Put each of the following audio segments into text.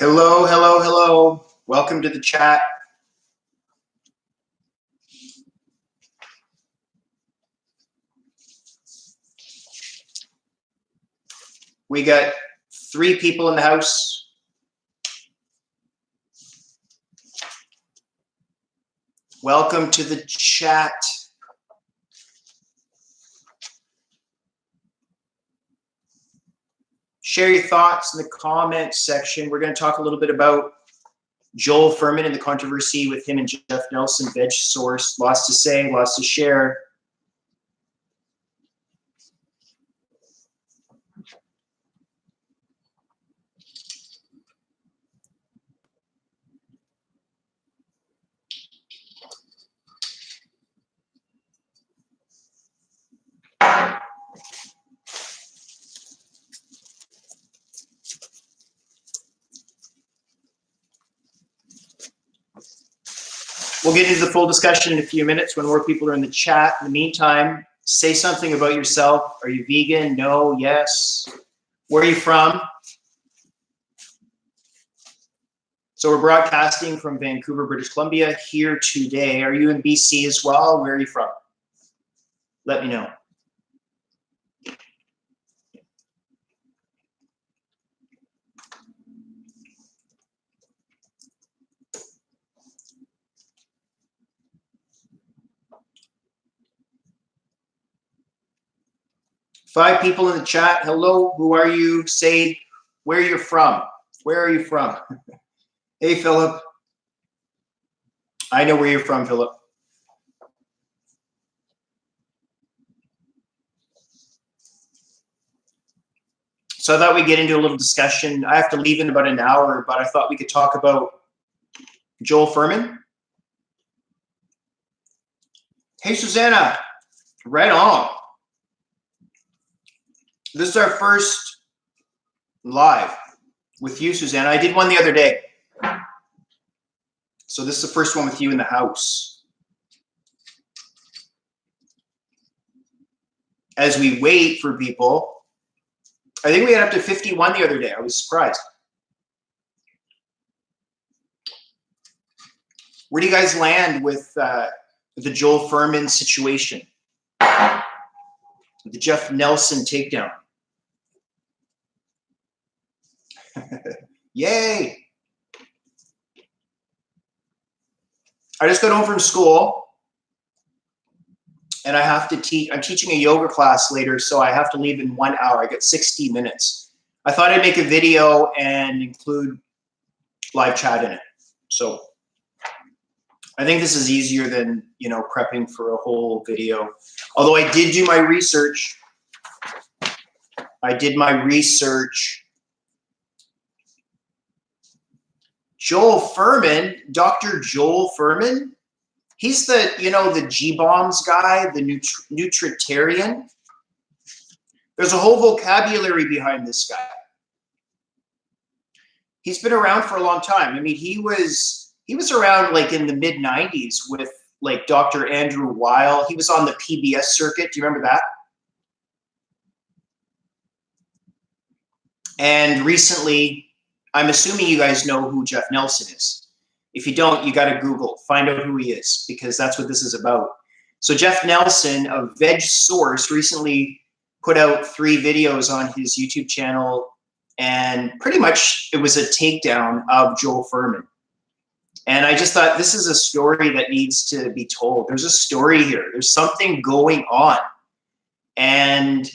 Hello, hello, hello. Welcome to the chat. We got 3 people in the house. Welcome to the chat. Share your thoughts in the comments section. We're going to talk a little bit about Joel Fuhrman and the controversy with him and Jeff Nelson, Vegsource. Lots to say, lots to share. We'll get into the full discussion in a few minutes when more people are in the chat. In the meantime, say something about yourself. Are you vegan? No, yes. Where are you from? So we're broadcasting from Vancouver, British Columbia here today. Are you in BC as well? Where are you from? Let me know. Five people in the chat. Hello, who are you? Say where you're from. Where are you from? Hey, Philip. I know where you're from, Philip. So I thought we'd get into a little discussion. I have to leave in about an hour, but I thought we could talk about Joel Fuhrman. Hey, Susanna. Right on. This is our first live with you, Susanna. I did one the other day. So this is the first one with you in the house. As we wait for people, I think we had up to 51 the other day. I was surprised. Where do you guys land with the Joel Fuhrman situation? The Jeff Nelson takedown. Yay! I just got home from school and I have to teach. I'm teaching a yoga class later, so I have to leave in 1 hour. I got 60 minutes. I thought I'd make a video and include live chat in it. So I think this is easier than, you know, prepping for a whole video. Although I did do my research. Joel Fuhrman, Dr. Joel Fuhrman, he's the, you know, the G-bombs guy, the nutritarian. There's a whole vocabulary behind this guy. He's been around for a long time. I mean, he was around like in the mid-90s with like Dr. Andrew Weil. He was on the PBS circuit. Do you remember that? And recently, I'm assuming you guys know who Jeff Nelson is. If you don't, you got to Google, find out who he is, because that's what this is about. So Jeff Nelson of Vegsource recently put out 3 videos on his YouTube channel, and pretty much it was a takedown of Joel Fuhrman. And I just thought, this is a story that needs to be told. There's a story here. There's something going on. And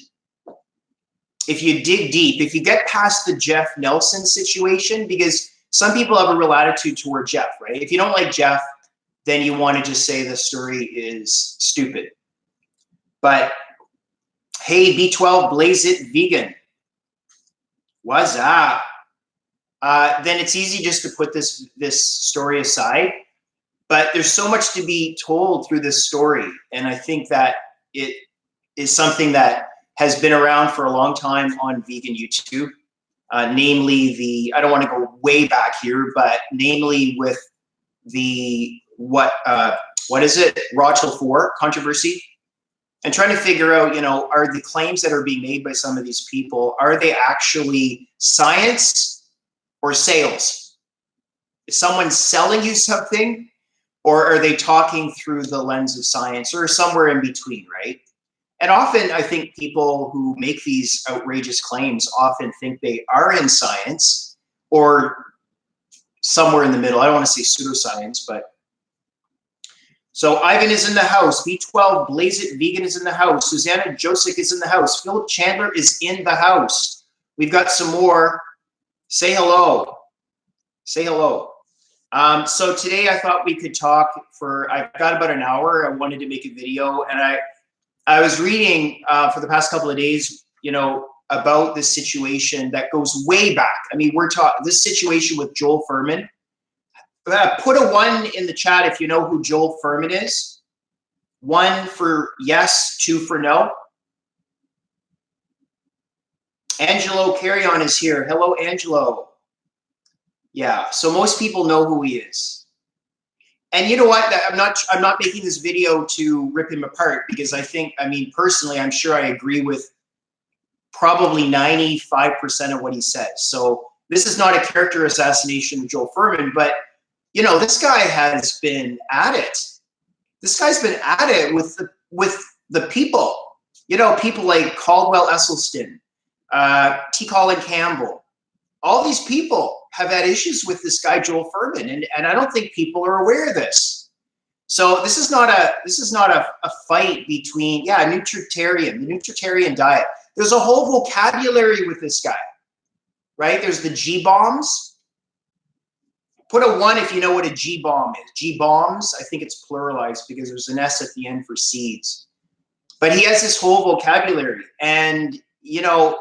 if you dig deep, if you get past the Jeff Nelson situation, because some people have a real attitude toward Jeff, right? If you don't like Jeff, then you want to just say the story is stupid. But hey, B12, blaze it vegan. What's up? Then it's easy just to put this story aside. But there's so much to be told through this story. And I think that it is something that has been around for a long time on vegan YouTube, namely I don't want to go way back here, but namely with the, what is it, Rochelle 4 controversy, and trying to figure out, you know, are the claims that are being made by some of these people, are they actually science, or sales? Is someone selling you something, or are they talking through the lens of science, or somewhere in between, right? And often I think people who make these outrageous claims often think they are in science or somewhere in the middle. I don't want to say pseudoscience, but so Ivan is in the house. B12, Blaze It Vegan is in the house. Susanna Josic is in the house. Philip Chandler is in the house. We've got some more. Say hello. Say hello. So today I thought we could talk for, I've got about an hour. I wanted to make a video, and I was reading for the past couple of days, you know, about this situation that goes way back. I mean, we're talking this situation with Joel Fuhrman. Put a 1 in the chat if you know who Joel Fuhrman is. 1 for yes, 2 for no. Angelo Carrion is here. Hello, Angelo. Yeah, so most people know who he is. And you know what? I'm not making this video to rip him apart, because I think, I mean, personally, I'm sure I agree with probably 95% of what he says. So this is not a character assassination of Joel Fuhrman, but you know, this guy has been at it. This guy's been at it with the people. You know, people like Caldwell Esselstyn, T. Colin Campbell. All these people have had issues with this guy Joel Fuhrman, and I don't think people are aware of this. So this is not a fight between, yeah, the nutritarian diet. There's a whole vocabulary with this guy, right? There's the G-bombs. Put a 1 if you know what a G-bomb is. G-bombs, I think it's pluralized because there's an S at the end for seeds. But he has this whole vocabulary, and, you know,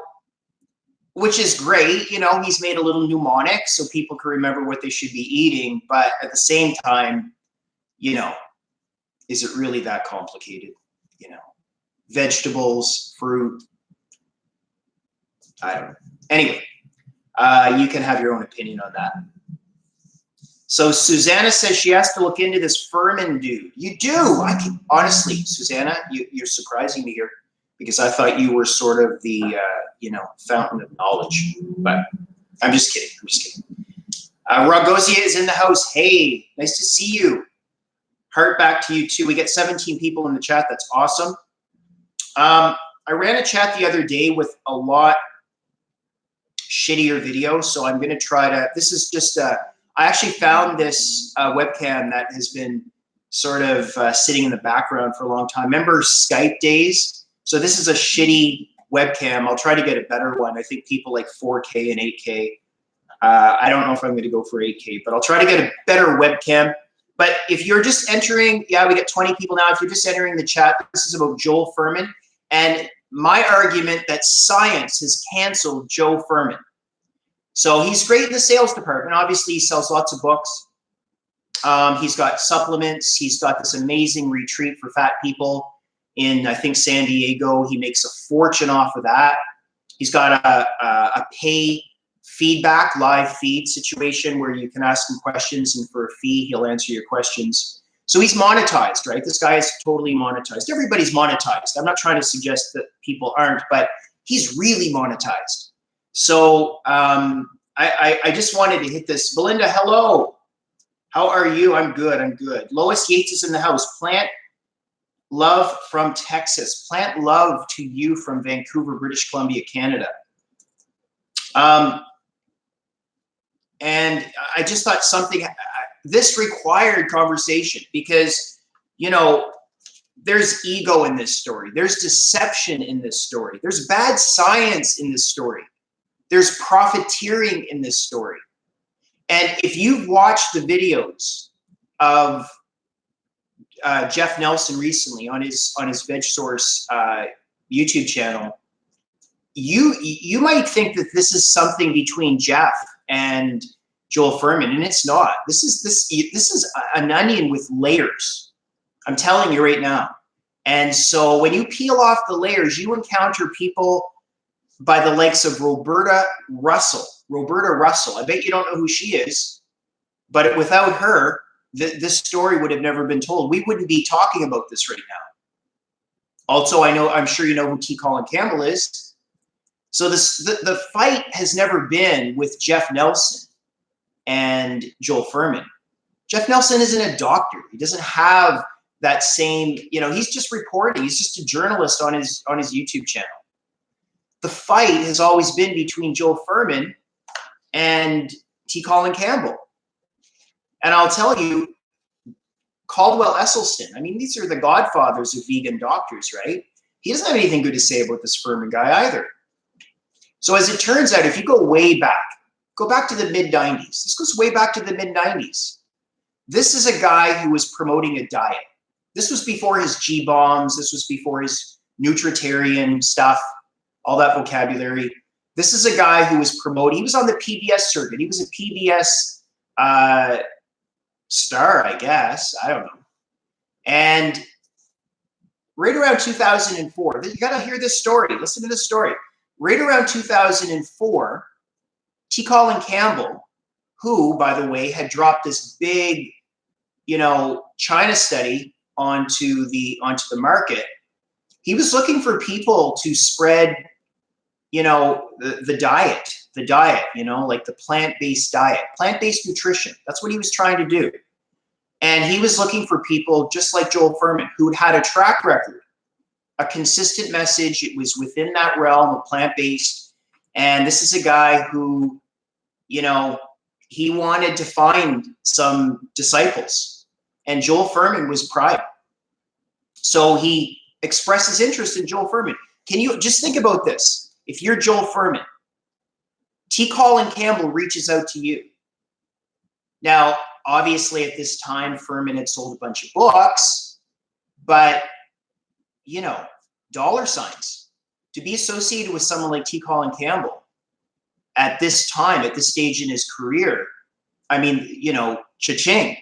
which is great. You know, he's made a little mnemonic so people can remember what they should be eating. But at the same time, you know, is it really that complicated? You know, vegetables, fruit, I don't know. Anyway, you can have your own opinion on that. So Susanna says she has to look into this Fuhrman dude. You do. Honestly, Susanna, you're surprising me here, because I thought you were sort of the, you know, fountain of knowledge. But I'm just kidding. I'm just kidding. Rogozia is in the house. Hey, nice to see you. Heart back to you too. We get 17 people in the chat. That's awesome. I ran a chat the other day with a lot shittier video, so I'm going to try to. This is just I actually found this webcam that has been sort of sitting in the background for a long time. Remember Skype days? So this is a shitty webcam. I'll try to get a better one. I think people like 4K and 8K. I don't know if I'm going to go for 8K, but I'll try to get a better webcam. But if you're just entering, yeah, we got 20 people now. If you're just entering the chat, this is about Joel Fuhrman. And my argument that science has canceled Joe Fuhrman. So he's great in the sales department. Obviously, he sells lots of books. He's got supplements. He's got this amazing retreat for fat people in, I think, San Diego. He makes a fortune off of that. He's got a pay feedback, live feed situation where you can ask him questions, and for a fee, he'll answer your questions. So he's monetized, right? This guy is totally monetized. Everybody's monetized. I'm not trying to suggest that people aren't, but he's really monetized. So I just wanted to hit this. Belinda, hello. How are you? I'm good. I'm good. Lois Yates is in the house. Plant love from Texas. Plant love to you from Vancouver, British Columbia, Canada. And I just thought something, this required conversation, because, you know, there's ego in this story. There's deception in this story. There's bad science in this story. There's profiteering in this story. And if you've watched the videos of Jeff Nelson recently on his Vegsource YouTube channel, you might think that this is something between Jeff and Joel Fuhrman, and it's not. This is an onion with layers. I'm telling you right now. And so when you peel off the layers, you encounter people by the likes of Roberta Russell. Roberta Russell. I bet you don't know who she is, but without her, this story would have never been told. We wouldn't be talking about this right now. Also, I'm sure you know who T. Colin Campbell is. So the fight has never been with Jeff Nelson. and Joel Fuhrman. Jeff Nelson isn't a doctor. He doesn't have that same, he's just reporting. He's just a journalist on his YouTube channel. The fight has always been between Joel Fuhrman and T. Colin Campbell. And I'll tell you, Caldwell Esselstyn, I mean, these are the godfathers of vegan doctors, right? He doesn't have anything good to say about this Fuhrman guy either. So as it turns out, if you go way back, go back to the mid-90s. This goes way back to the mid-90s. This is a guy who was promoting a diet. This was before his G-bombs. This was before his nutritarian stuff, all that vocabulary. This is a guy who was promoting, he was on the PBS circuit. He was a PBS star, I guess. I don't know. And right around 2004, you got to hear this story. Listen to this story. Right around 2004, T. Colin Campbell, who, by the way, had dropped this big, China study onto the market, he was looking for people to spread, the diet, like the plant-based diet, plant-based nutrition. That's what he was trying to do. And he was looking for people just like Joel Fuhrman, who had a track record, a consistent message. It was within that realm of plant-based. And this is a guy who, he wanted to find some disciples. And Joel Fuhrman was prime. So he expresses interest in Joel Fuhrman. Can you just think about this? If you're Joel Fuhrman, T. Colin Campbell reaches out to you. Now, obviously, at this time, Fuhrman had sold a bunch of books, but, dollar signs. To be associated with someone like T. Colin Campbell at this time, at this stage in his career, I mean, cha-ching.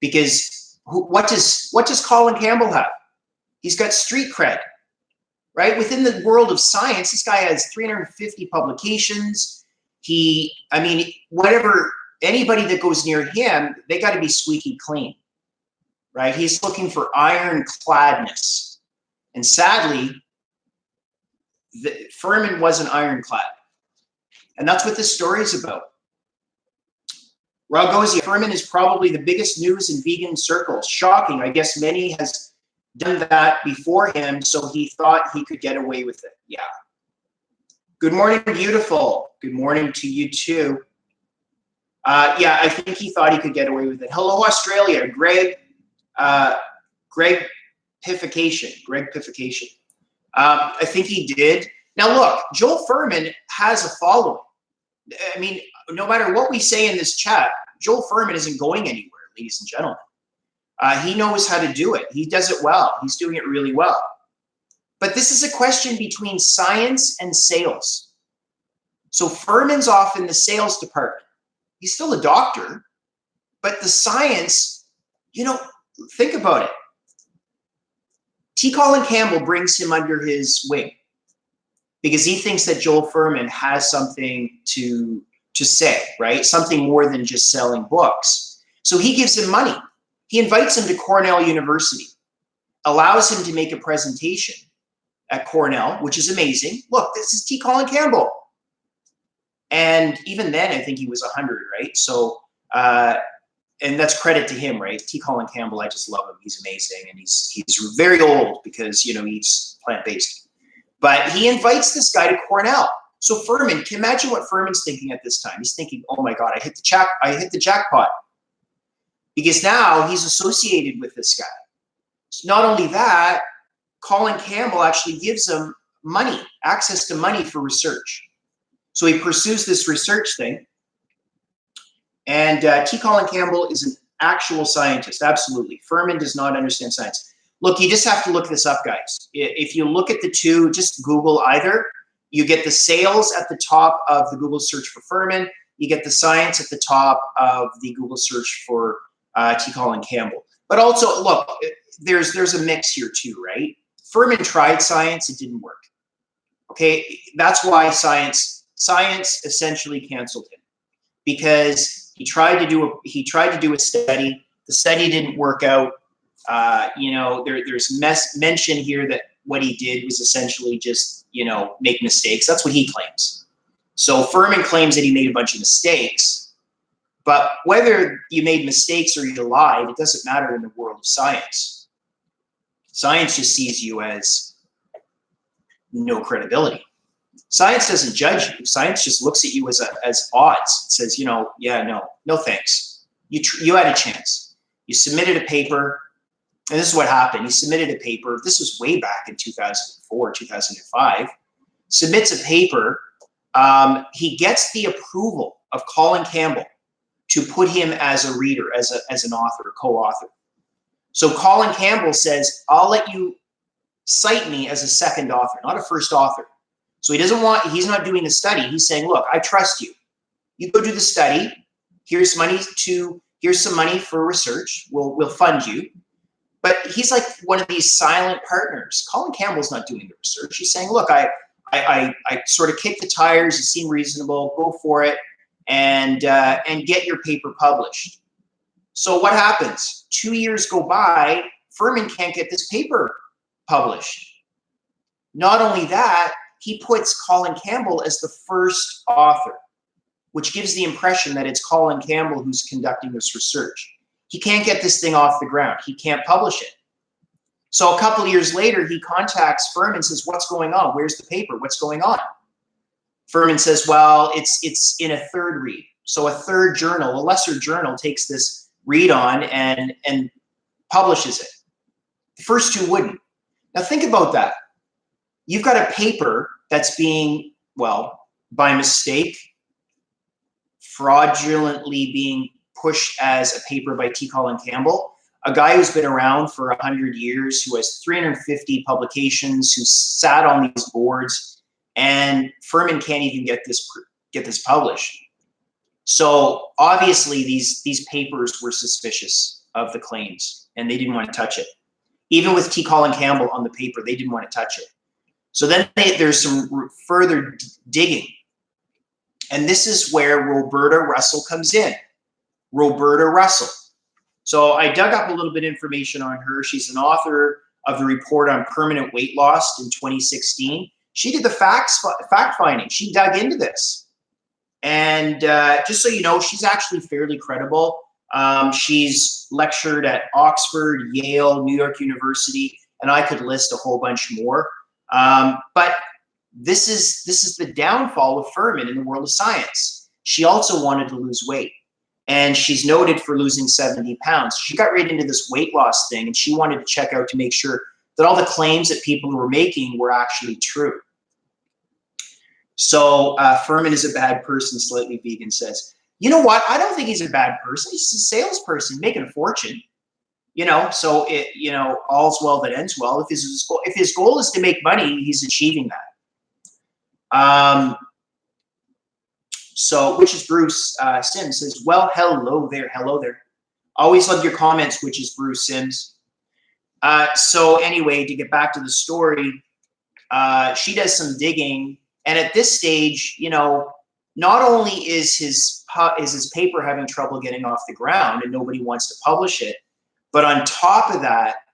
Because what does Colin Campbell have? He's got street cred, right? Within the world of science, this guy has 350 publications. Anybody that goes near him, they got to be squeaky clean, right? He's looking for ironcladness. And sadly, Fuhrman wasn't ironclad. And that's what this story is about. Ragosia, Fuhrman is probably the biggest news in vegan circles. Shocking. I guess many has done that before him, so he thought he could get away with it. Yeah. Good morning, beautiful. Good morning to you too. Yeah, I think he thought he could get away with it. Hello, Australia. Greg Pification. I think he did. Now, look, Joel Fuhrman has a following. I mean, no matter what we say in this chat, Joel Fuhrman isn't going anywhere, ladies and gentlemen. He knows how to do it. He does it well. He's doing it really well. But this is a question between science and sales. So Fuhrman's off in the sales department. He's still a doctor, but the science, think about it. T. Colin Campbell brings him under his wing because he thinks that Joel Fuhrman has something to say, right? Something more than just selling books. So he gives him money. He invites him to Cornell University, allows him to make a presentation at Cornell, which is amazing. Look, this is T. Colin Campbell. And even then, I think he was 100, right? So, and that's credit to him, right? T. Colin Campbell, I just love him. He's amazing. And he's very old because, he's plant-based. But he invites this guy to Cornell. So Fuhrman, can you imagine what Fuhrman's thinking at this time? He's thinking, oh my God, I hit the jackpot. Because now he's associated with this guy. So not only that, Colin Campbell actually gives him money, access to money for research. So he pursues this research thing. And T. Colin Campbell is an actual scientist, absolutely. Fuhrman does not understand science. Look, you just have to look this up, guys. If you look at the two, just Google either. You get the sales at the top of the Google search for Fuhrman. You get the science at the top of the Google search for T. Colin Campbell. But also, look, there's a mix here too, right? Fuhrman tried science, it didn't work. Okay, that's why science essentially canceled him, because he tried to do a study. The study didn't work out. There's mention here that what he did was essentially just make mistakes. That's what he claims. So Fuhrman claims that he made a bunch of mistakes, But whether you made mistakes or you lied, it doesn't matter in the world of science. Science just sees you as no credibility. Science doesn't judge you. Science just looks at you as odds. It says, yeah, no thanks. You had a chance. You submitted a paper, and this is what happened. He submitted a paper. This was way back in 2004, 2005. Submits a paper. He gets the approval of Colin Campbell to put him as a reader, as an author, a co-author. So Colin Campbell says, I'll let you cite me as a second author, not a first author. So he's not doing a study. He's saying, look, I trust you. You go do the study. Here's some money for research. We'll fund you. But he's like one of these silent partners. Colin Campbell's not doing the research. He's saying, look, I sort of kick the tires. It seemed reasonable. Go for it. And get your paper published. So what happens? 2 years go by, Fuhrman can't get this paper published. Not only that, he puts Colin Campbell as the first author, which gives the impression that it's Colin Campbell who's conducting this research. He can't get this thing off the ground. He can't publish it. So a couple of years later, he contacts Fuhrman and says, what's going on? Where's the paper? What's going on? Fuhrman says, well, it's in a third read. So a third journal, a lesser journal, takes this read on and publishes it. The first two wouldn't. Now think about that. You've got a paper that's being, well, by mistake, fraudulently being pushed as a paper by T. Colin Campbell, a guy who's been around for 100 years, who has 350 publications, who sat on these boards, and Fuhrman can't even get this published. So obviously these papers were suspicious of the claims, and they didn't want to touch it. Even with T. Colin Campbell on the paper, they didn't want to touch it. So then there's some further digging. And this is where Roberta Russell comes in. Roberta Russell. So I dug up a little bit of information on her. She's an author of the report on permanent weight loss in 2016. She did the fact finding. She dug into this. And just so you know, she's actually fairly credible. She's lectured at Oxford, Yale, New York University, and I could list a whole bunch more. But this is the downfall of Fuhrman in the world of science. She also wanted to lose weight, and she's noted for losing 70 pounds. She got right into this weight loss thing, and she wanted to check out to make sure that all the claims that people were making were actually true. So Fuhrman is a bad person, Slightly Vegan says. You know what? I don't think he's a bad person. He's a salesperson making a fortune. So all's well that ends well. If his goal is to make money, he's achieving that. So, which is Bruce Sims says, well, hello there. Always love your comments, which is Bruce Sims. So anyway, to get back to the story, she does some digging, and at this stage, not only is his paper having trouble getting off the ground and nobody wants to publish it, but on top of that,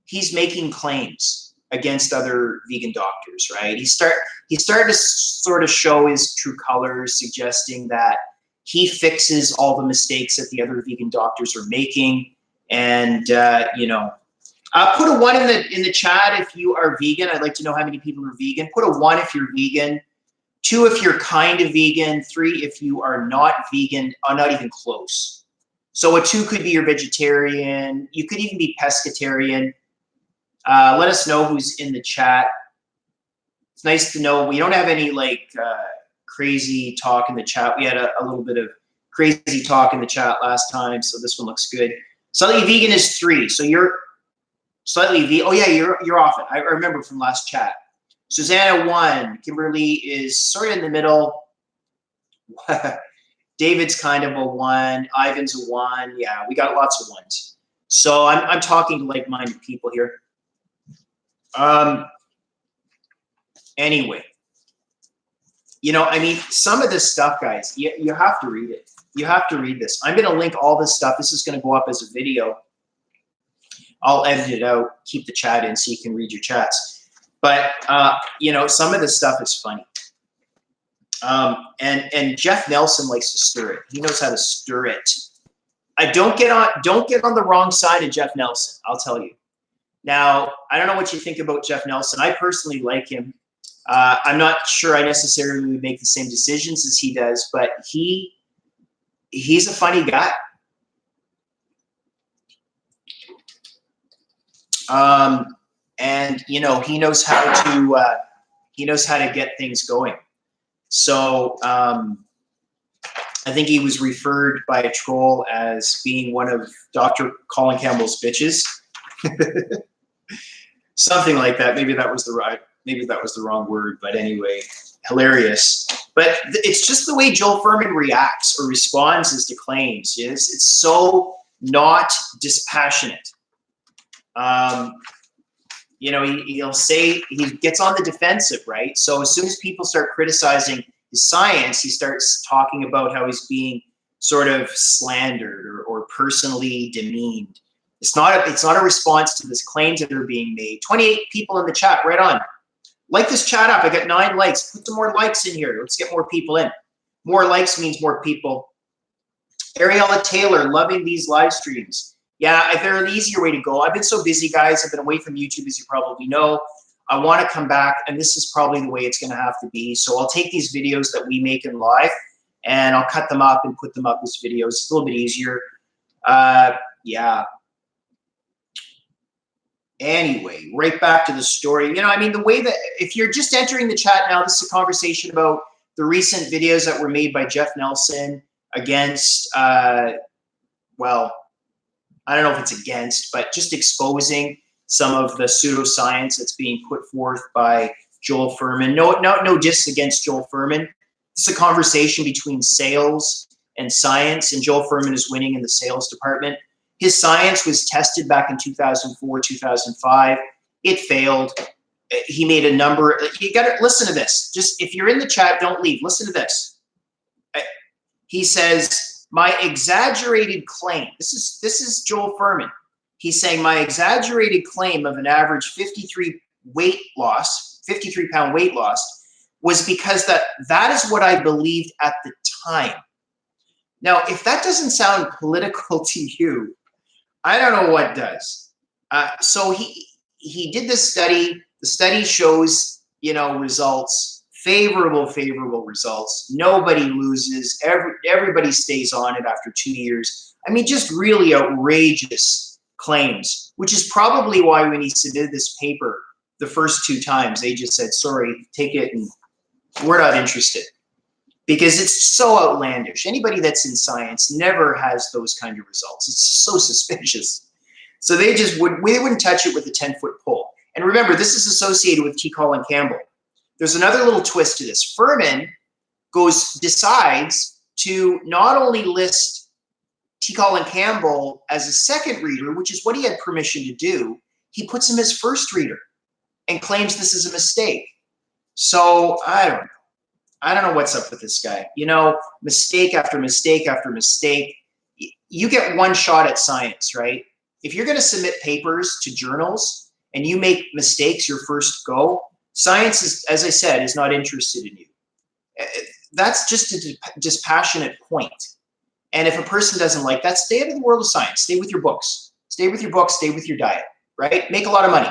he's making claims against other vegan doctors, right? He started to sort of show his true colors, suggesting that he fixes all the mistakes that the other vegan doctors are making. And put a 1 in the chat if you are vegan. I'd like to know how many people are vegan. Put a 1 if you're vegan. 2 if you're kind of vegan. 3 if you are not vegan, not even close. So a 2 could be you're vegetarian. You could even be pescatarian. Let us know who's in the chat. It's nice to know we don't have any crazy talk in the chat. We had a little bit of crazy talk in the chat last time, so this one looks good. Slightly Vegan is 3, so you're Slightly vegan. Oh yeah, you're off it. I remember from last chat. Susanna 1. Kimberly is sort of in the middle. David's kind of a 1. Ivan's a 1. Yeah, we got lots of 1s. So I'm talking to like-minded people here. Anyway, some of this stuff, guys, you have to read it. You have to read this. I'm going to link all this stuff. This is going to go up as a video. I'll edit it out, keep the chat in so you can read your chats. But, some of this stuff is funny. And Jeff Nelson likes to stir it. He knows how to stir it. Don't get on the wrong side of Jeff Nelson, I'll tell you. Now, I don't know what you think about Jeff Nelson. I personally like him. I'm not sure I necessarily would make the same decisions as he does, but he's a funny guy. And you know, he knows how to get things going. So I think he was referred by a troll as being one of Dr. Colin Campbell's bitches. Something like that. Maybe that was the wrong word, but anyway, hilarious. But it's just the way Joel Fuhrman reacts or responds to claims. It's so not dispassionate. You know, he'll say, he gets on the defensive, right? So as soon as people start criticizing his science, he starts talking about how he's being sort of slandered or personally demeaned. It's not a response to this claims that are being made. 28 people in the chat, right on. Like this chat up. I got 9 likes. Put some more likes in here. Let's get more people in. More likes means more people. Ariella Taylor, loving these live streams. Yeah, they're an easier way to go. I've been so busy, guys. I've been away from YouTube, as you probably know. I want to come back, and this is probably the way it's going to have to be. So I'll take these videos that we make in live, and I'll cut them up and put them up as videos. It's a little bit easier. Yeah. Anyway, right back to the story. You know, I mean, the way that, if you're just entering the chat now, this is a conversation about the recent videos that were made by Jeff Nelson against, well, I don't know if it's against, but just exposing some of the pseudoscience that's being put forth by Joel Fuhrman. No diss against Joel Fuhrman. It's a conversation between sales and science, and Joel Fuhrman is winning in the sales department. His science was tested back in 2004, 2005. It failed. He made a number. You got to listen to this. Just if you're in the chat, don't leave. Listen to this. He says, my exaggerated claim. This is Joel Fuhrman. He's saying my exaggerated claim of an average 53 pound weight loss was because that is what I believed at the time. Now, if that doesn't sound political to you, I don't know what does. So he did this study. The study shows, you know, results, favorable results. Nobody loses. Everybody stays on it after 2 years. I mean, just really outrageous claims, which is probably why when he submitted this paper the first 2 times, they just said, sorry, take it, and we're not interested. Because it's so outlandish. Anybody that's in science never has those kind of results. It's so suspicious. So they wouldn't touch it with a 10-foot pole. And remember, this is associated with T. Colin Campbell. There's another little twist to this. Fuhrman decides to not only list T. Colin Campbell as a second reader, which is what he had permission to do, he puts him as first reader and claims this is a mistake. So I don't know what's up with this guy. You know, mistake after mistake after mistake. You get one shot at science, right? If you're going to submit papers to journals and you make mistakes your first go, science is, as I said, is not interested in you. That's just a dispassionate point. And if a person doesn't like that, stay out of the world of science. Stay with your books. Stay with your books. Stay with your diet, right? Make a lot of money,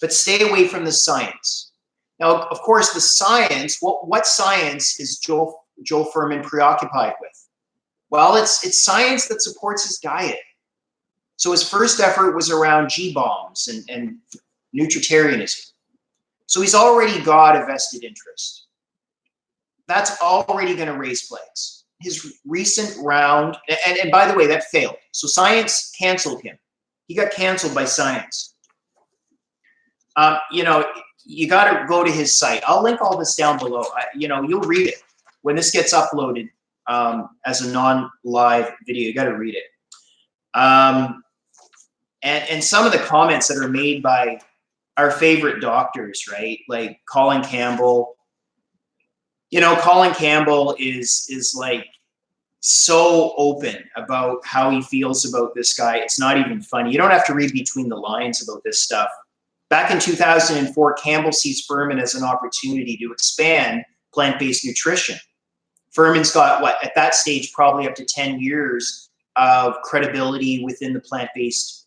but stay away from the science. Now, of course, the science, what science is Joel Fuhrman preoccupied with? Well, it's science that supports his diet. So his first effort was around G-bombs and nutritarianism. So he's already got a vested interest. That's already going to raise flags. His recent round, and by the way, that failed. So science canceled him. He got canceled by science. You know, you got to go to his site. I'll link all this down below. You know, you'll read it when this gets uploaded as a non-live video. You got to read it. And some of the comments that are made by our favorite doctors, right? Like Colin Campbell. You know, Colin Campbell is like so open about how he feels about this guy. It's not even funny. You don't have to read between the lines about this stuff. Back in 2004, Campbell sees Fuhrman as an opportunity to expand plant-based nutrition. Fuhrman's got, what, at that stage, probably up to 10 years of credibility within the plant-based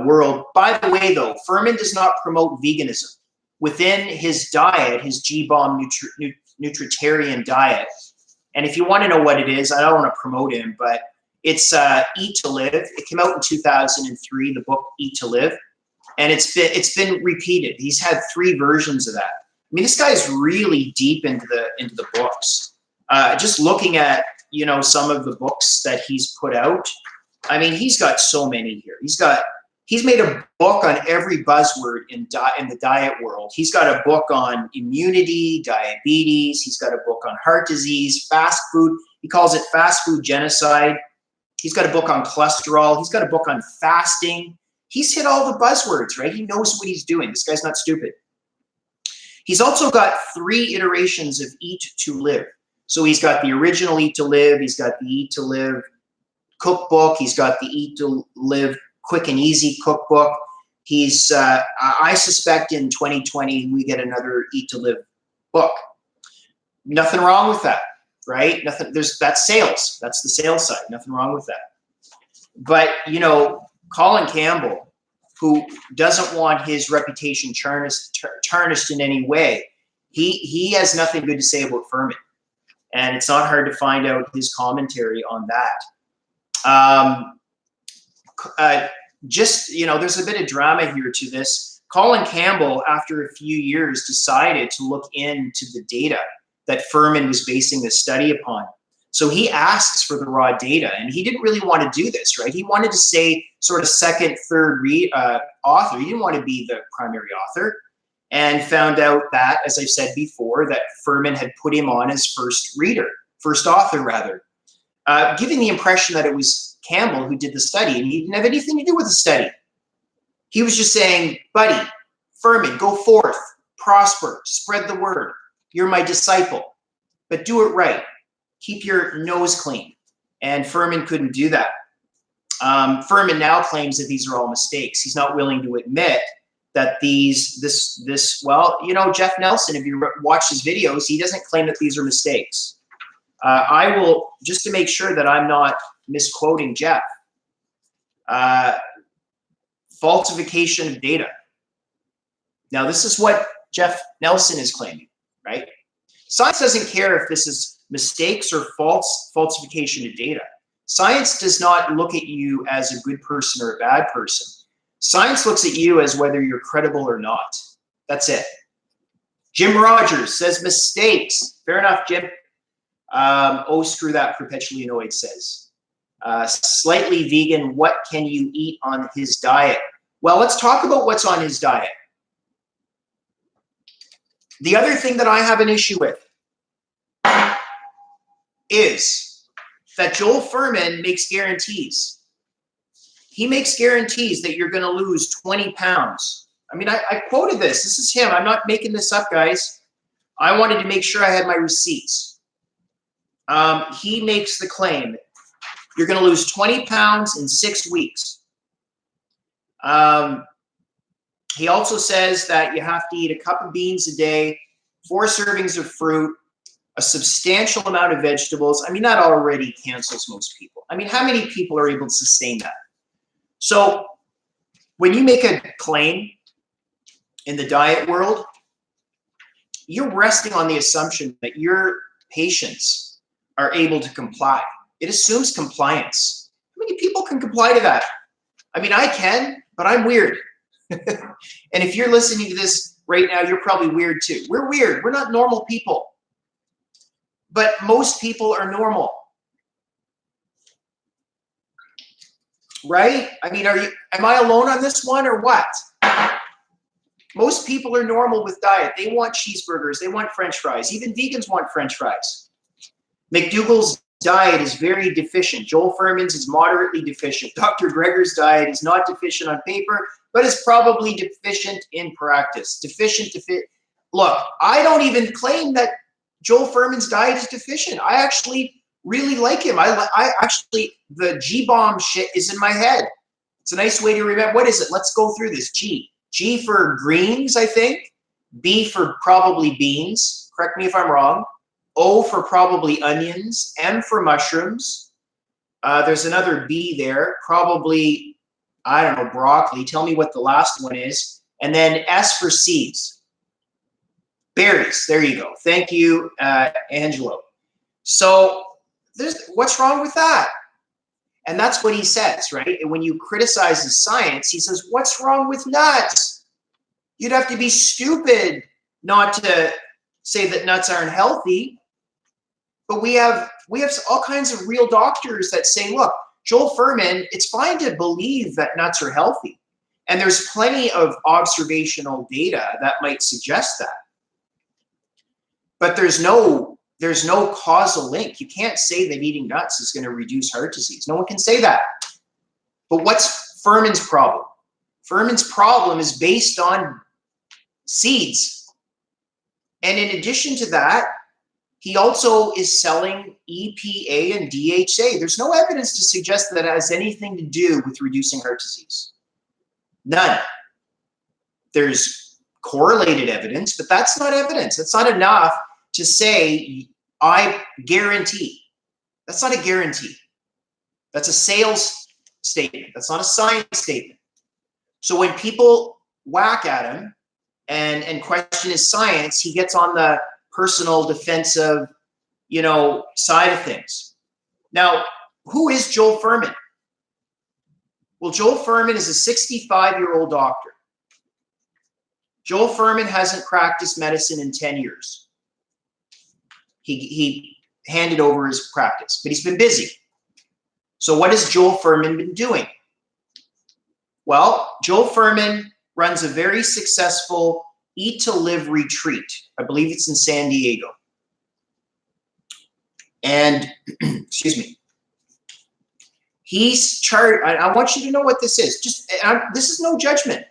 world. By the way, though, Fuhrman does not promote veganism. Within his diet, his G-Bomb nutritarian diet, and if you want to know what it is, I don't want to promote him, but it's Eat to Live. It came out in 2003, the book Eat to Live, and it's been repeated. He's had 3 versions of that. I mean, this guy's really deep into the books. Just looking at, you know, some of the books that he's put out, I mean, he's got so many here. He's made a book on every buzzword in the diet world. He's got a book on immunity, diabetes. He's got a book on heart disease, fast food. He calls it fast food genocide. He's got a book on cholesterol. He's got a book on fasting. He's hit all the buzzwords, right? He knows what he's doing. This guy's not stupid. He's also got 3 iterations of Eat to Live. So he's got the original Eat to Live. He's got the Eat to Live cookbook. He's got the Eat to Live quick and easy cookbook. He's, I suspect in 2020, we get another Eat to Live book. Nothing wrong with that, right? Nothing, that's sales. That's the sales side. Nothing wrong with that. But, you know, Colin Campbell, who doesn't want his reputation tarnished in any way, he has nothing good to say about Fuhrman. And it's not hard to find out his commentary on that. Just, you know, there's a bit of drama here to this. Colin Campbell, after a few years, decided to look into the data that Fuhrman was basing this study upon. So he asks for the raw data, and he didn't really want to do this, right? He wanted to say sort of second, third author. He didn't want to be the primary author, and found out that, as I've said before, that Fuhrman had put him on as first author rather, giving the impression that it was Campbell who did the study, and he didn't have anything to do with the study. He was just saying, buddy, Fuhrman, go forth, prosper, spread the word. You're my disciple, but do it right. Keep your nose clean. And Fuhrman couldn't do that. Fuhrman now claims that these are all mistakes. He's not willing to admit that well, you know, Jeff Nelson, if you watch his videos, he doesn't claim that these are mistakes. I will, just to make sure that I'm not misquoting Jeff, falsification of data. Now, this is what Jeff Nelson is claiming, right? Science doesn't care if this is mistakes or falsification of data. Science does not look at you as a good person or a bad person. Science looks at you as whether you're credible or not. That's it. Jim Rogers says mistakes. Fair enough, Jim. Oh, screw that, Perpetually Annoyed says. Slightly vegan, what can you eat on his diet? Well, let's talk about what's on his diet. The other thing that I have an issue with is that Joel Fuhrman makes guarantees. He makes guarantees that you're going to lose 20 pounds. I mean, I quoted this. This is him. I'm not making this up, guys. I wanted to make sure I had my receipts. He makes the claim that you're going to lose 20 pounds in 6 weeks. He also says that you have to eat a cup of beans a day, 4 servings of fruit, a substantial amount of vegetables. I mean, that already cancels most people. I mean, how many people are able to sustain that? So when you make a claim in the diet world, you're resting on the assumption that your patients are able to comply. It assumes compliance. How many people can comply to that? I mean, I can, but I'm weird. And if you're listening to this right now, you're probably weird too. We're weird. We're not normal people. But most people are normal. Right? I mean, am I alone on this one or what? Most people are normal with diet. They want cheeseburgers. They want French fries. Even vegans want French fries. McDougall's diet is very deficient. Joel Fuhrman's is moderately deficient. Dr. Greger's diet is not deficient on paper, but is probably deficient in practice. Look, I don't even claim that Joel Fuhrman's diet is deficient. I actually really like him. I actually, the G-bomb shit is in my head. It's a nice way to remember. What is it? Let's go through this. G for greens, I think. B for probably beans. correct me if I'm wrong. O for probably onions, M for mushrooms. There's another B there, probably, I don't know, broccoli. Tell me what the last one is. And then S for seeds. Berries, there you go. Thank you, Angelo. So what's wrong with that? And that's what he says, right? And when you criticize the science, he says, what's wrong with nuts? You'd have to be stupid not to say that nuts aren't healthy. But we have all kinds of real doctors that say, look, Joel Fuhrman, it's fine to believe that nuts are healthy. And there's plenty of observational data that might suggest that. But there's no causal link. You can't say that eating nuts is going to reduce heart disease. No one can say that. But what's Fuhrman's problem? Fuhrman's problem is based on seeds. And in addition to that, he also is selling EPA and DHA. There's no evidence to suggest that it has anything to do with reducing heart disease. None. There's correlated evidence, but that's not evidence. That's not enough to say, I guarantee. That's not a guarantee. That's a sales statement. That's not a science statement. So when people whack at him and question his science, he gets on the personal defensive, side of things. Now, who is Joel Fuhrman? Well, Joel Fuhrman is a 65-year-old doctor. Joel Fuhrman hasn't practiced medicine in 10 years. He handed over his practice, but he's been busy. So what has Joel Fuhrman been doing? Well, Joel Fuhrman runs a very successful Eat to Live retreat. I believe it's in San Diego. And, excuse me, he's charged. I want you to know what this is. This is no judgment,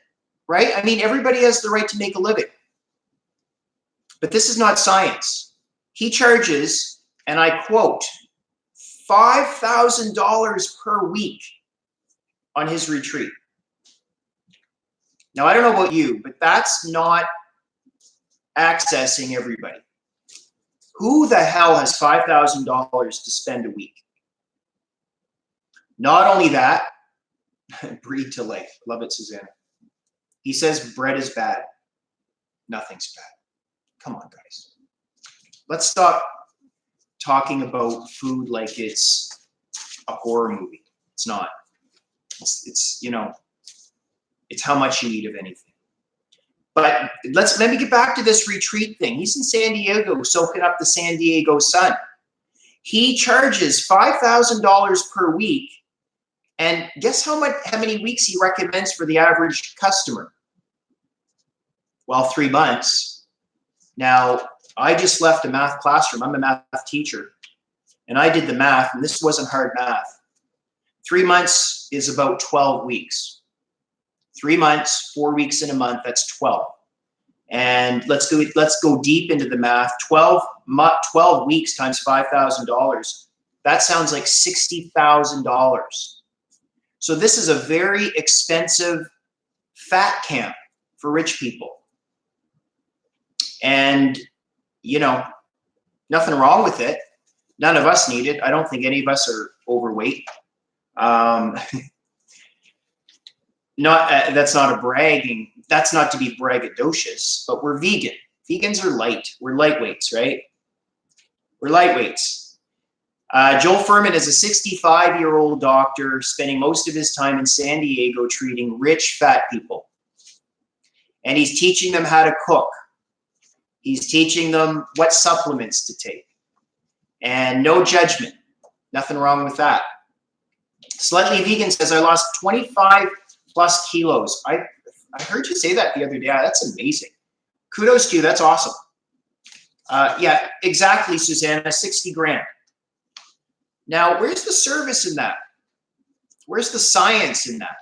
right? I mean, everybody has the right to make a living. But this is not science. He charges, and I quote, $5,000 per week on his retreat. Now, I don't know about you, but that's not accessing everybody. Who the hell has $5,000 to spend a week? Not only that, breathe to life. Love it, Susanna. He says bread is bad. Nothing's bad. Come on, guys. Let's stop talking about food like it's a horror movie. It's not. It's it's how much you eat of anything. But let me get back to this retreat thing. He's in San Diego soaking up the San Diego sun. He charges $5,000 per week. And guess how many weeks he recommends for the average customer? Well, 3 months. Now, I just left a math classroom. I'm a math teacher. And I did the math, and this wasn't hard math. 3 months is about 12 weeks. 3 months, 4 weeks in a month, that's 12. And let's go deep into the math. 12 weeks times $5,000. That sounds like $60,000. So this is a very expensive fat camp for rich people. And, nothing wrong with it. None of us need it. I don't think any of us are overweight. That's not to be braggadocious, but we're vegan. Vegans are light. We're lightweights, right? We're lightweights. Joel Fuhrman is a 65-year-old doctor spending most of his time in San Diego treating rich fat people. And he's teaching them how to cook. He's teaching them what supplements to take. And no judgment. Nothing wrong with that. Slightly Vegan says, I lost 25 plus kilos. I heard you say that the other day. That's amazing. Kudos to you. That's awesome. Yeah, exactly, Susanna. 60 grand. Now, where's the service in that? Where's the science in that?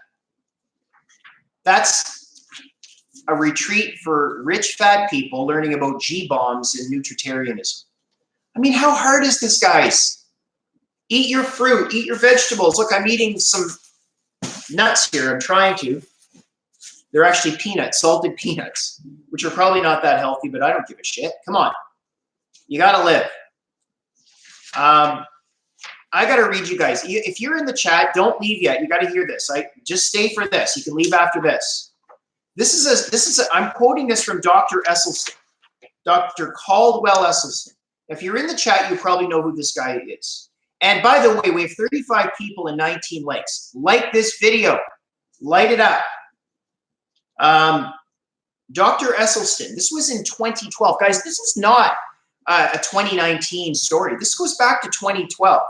That's a retreat for rich fat people learning about G-bombs and nutritarianism. I mean, how hard is this, guys? Eat your fruit, eat your vegetables. Look, I'm eating some nuts here. I'm trying to. They're actually peanuts, salted peanuts, which are probably not that healthy, but I don't give a shit. Come on. You got to live. I got to read you guys. If you're in the chat, don't leave yet. You got to hear this. Just stay for this. You can leave after this. I'm quoting this from Dr. Esselstyn, Dr. Caldwell Esselstyn. If you're in the chat, you probably know who this guy is. And by the way, we have 35 people and 19 likes. Like this video. Light it up. Dr. Esselstyn, this was in 2012. Guys, this is not a 2019 story. This goes back to 2012.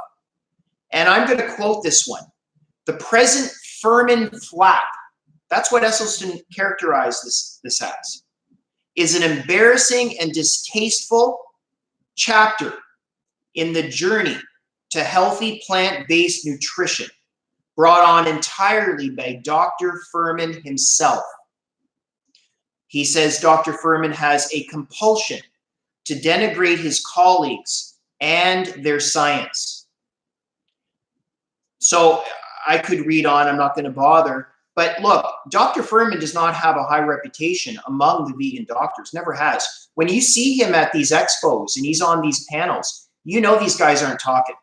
And I'm going to quote this one. The present Fuhrman flap, that's what Esselstyn characterized this as, is an embarrassing and distasteful chapter in the journey to healthy plant-based nutrition brought on entirely by Dr. Fuhrman himself. He says Dr. Fuhrman has a compulsion to denigrate his colleagues and their science. So I could read on, I'm not going to bother. But look, Dr. Fuhrman does not have a high reputation among the vegan doctors, never has. When you see him at these expos and he's on these panels, you know these guys aren't talking.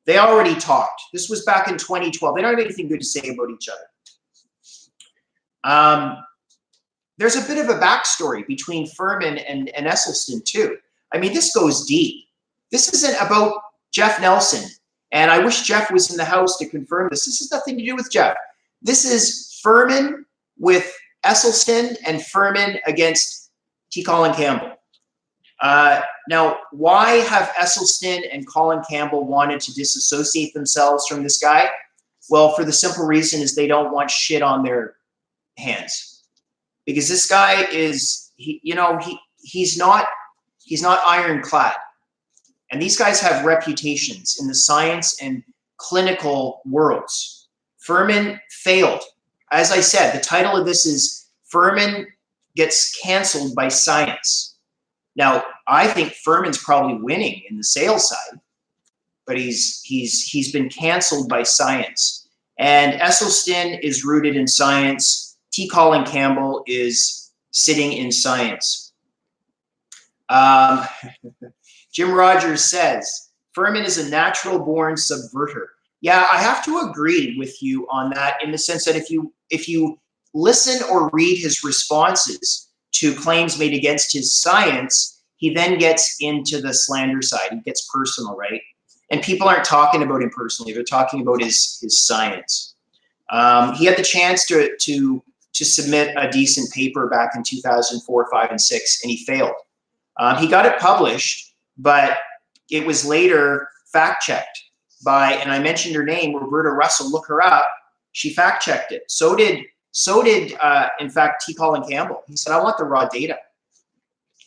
They already talked. This was back in 2012. They don't have anything good to say about each other. There's a bit of a backstory between Fuhrman and Esselstyn too. I mean, this goes deep. This isn't about Jeff Nelson. And I wish Jeff was in the house to confirm this. This has nothing to do with Jeff. This is Fuhrman with Esselstyn and Fuhrman against T. Colin Campbell. Now, why have Esselstyn and Colin Campbell wanted to disassociate themselves from this guy? Well, for the simple reason is they don't want shit on their hands. Because this guy is, he's not ironclad. And these guys have reputations in the science and clinical worlds. Fuhrman failed. As I said, the title of this is Fuhrman Gets Canceled by Science. Now, I think Fuhrman's probably winning in the sales side, but he's been canceled by science. And Esselstyn is rooted in science. T. Colin Campbell is sitting in science. Jim Rogers says, Fuhrman is a natural-born subverter. Yeah, I have to agree with you on that in the sense that if you listen or read his responses to claims made against his science, he then gets into the slander side. He gets personal, right? And people aren't talking about him personally. They're talking about his science. He had the chance to submit a decent paper back in 2004, 5, and 6, and he failed. He got it published, but it was later fact-checked by, and I mentioned her name, Roberta Russell. Look her up. She fact-checked it. So did in fact, T. Colin Campbell. He said, I want the raw data.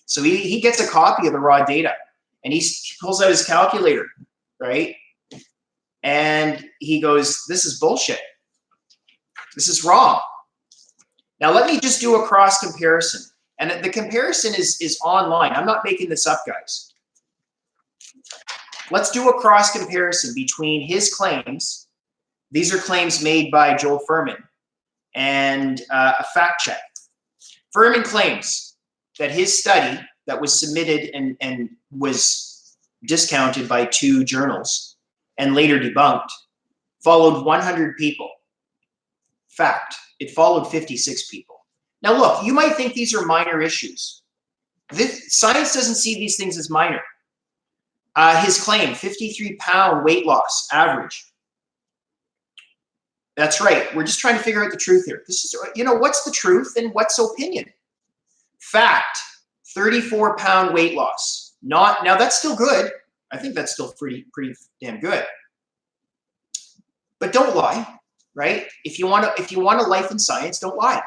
So he gets a copy of the raw data, and he pulls out his calculator, right? And he goes, this is bullshit. This is wrong. Now, let me just do a cross comparison. And the comparison is online. I'm not making this up, guys. Let's do a cross comparison between his claims. These are claims made by Joel Fuhrman and a fact check. Fuhrman claims that his study that was submitted and was discounted by 2 journals and later debunked followed 100 people. Fact, it followed 56 people. Now look, you might think these are minor issues. Science doesn't see these things as minor. His claim, 53-pound weight loss average. That's right. We're just trying to figure out the truth here. This is, what's the truth and what's opinion? Fact, 34-pound weight loss. Now that's still good. I think that's still pretty damn good. But don't lie, right? If you want a life in science, don't lie.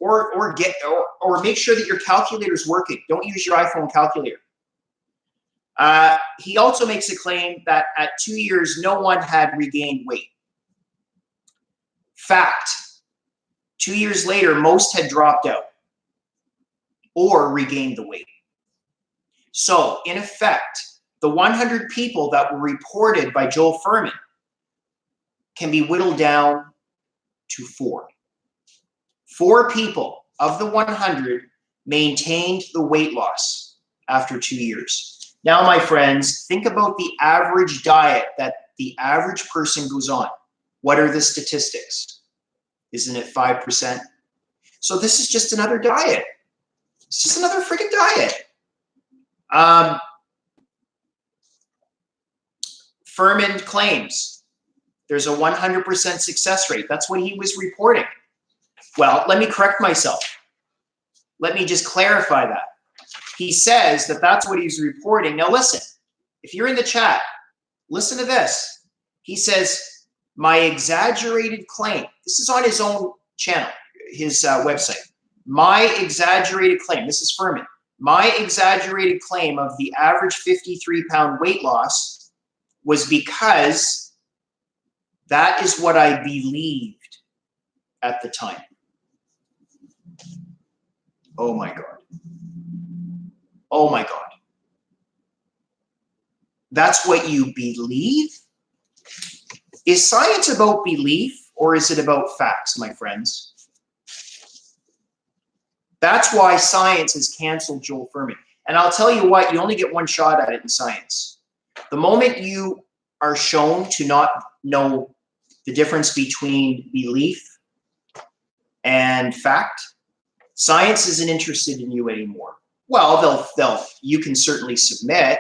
Or make sure that your calculator is working. Don't use your iPhone calculator. He also makes a claim that at 2 years, no one had regained weight. Fact, 2 years later, most had dropped out or regained the weight. So, in effect, the 100 people that were reported by Joel Fuhrman can be whittled down to 4. 4 people of the 100 maintained the weight loss after 2 years. Now, my friends, think about the average diet that the average person goes on. What are the statistics? Isn't it 5%? So this is just another diet. It's just another freaking diet. Fuhrman claims there's a 100% success rate. That's what he was reporting. Well, let me correct myself. Let me just clarify that. He says that that's what he's reporting. Now listen, if you're in the chat, listen to this. He says, my exaggerated claim. This is on his own channel, his website. My exaggerated claim. This is Fuhrman. My exaggerated claim of the average 53-pound weight loss was because that is what I believed at the time. Oh my God. Oh my God. That's what you believe? Is science about belief or is it about facts, my friends? That's why science has canceled Joel Fuhrman. And I'll tell you what, you only get one shot at it in science. The moment you are shown to not know the difference between belief and fact, science isn't interested in you anymore. Well, you can certainly submit,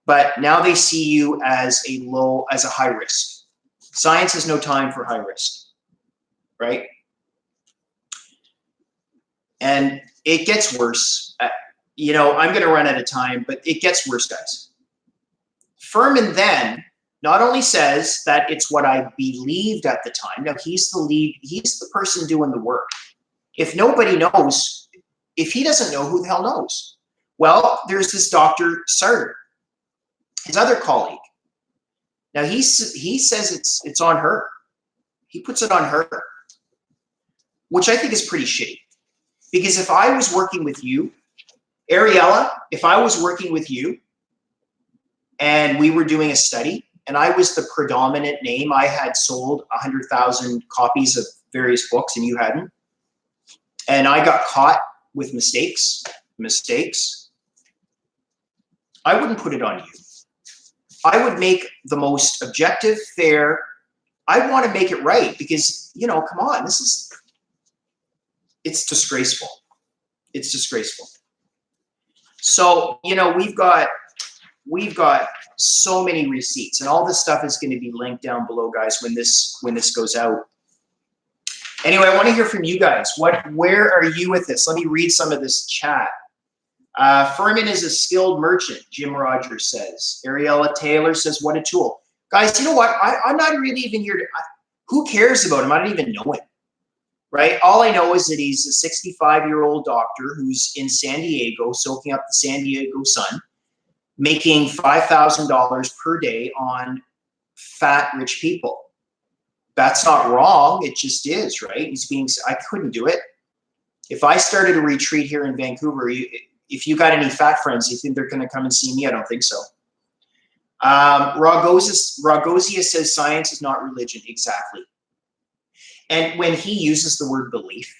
but now they see you as a high risk. Science has no time for high risk, right? And it gets worse. You know, I'm going to run out of time, but it gets worse, guys. Fuhrman then not only says that it's what I believed at the time. Now, he's the lead. He's the person doing the work. If nobody knows, if he doesn't know, who the hell knows? Well, there's this Dr. Sartre, his other colleague. Now, he says it's on her. He puts it on her, which I think is pretty shitty. Because if I was working with you, Ariella, if I was working with you and we were doing a study and I was the predominant name, I had sold 100,000 copies of various books and you hadn't, and I got caught with mistakes, I wouldn't put it on you. I would make the most objective, fair. I want to make it right because, you know, come on, it's disgraceful. It's disgraceful. So, you know, we've got so many receipts, and all this stuff is going to be linked down below, guys, when this goes out. Anyway, I want to hear from you guys. Where are you with this? Let me read some of this chat. Fuhrman is a skilled merchant, Jim Rogers says. Ariella Taylor says, what a tool. Guys, you know what? I'm not really even here to, who cares about him? I don't even know him, right? All I know is that he's a 65-year-old doctor who's in San Diego, soaking up the San Diego sun, making $5,000 per day on fat, rich people. That's not wrong. It just is, right? I couldn't do it. If I started a retreat here in Vancouver, if you got any fat friends, you think they're going to come and see me? I don't think so. Ragosia says science is not religion. Exactly. And when he uses the word belief,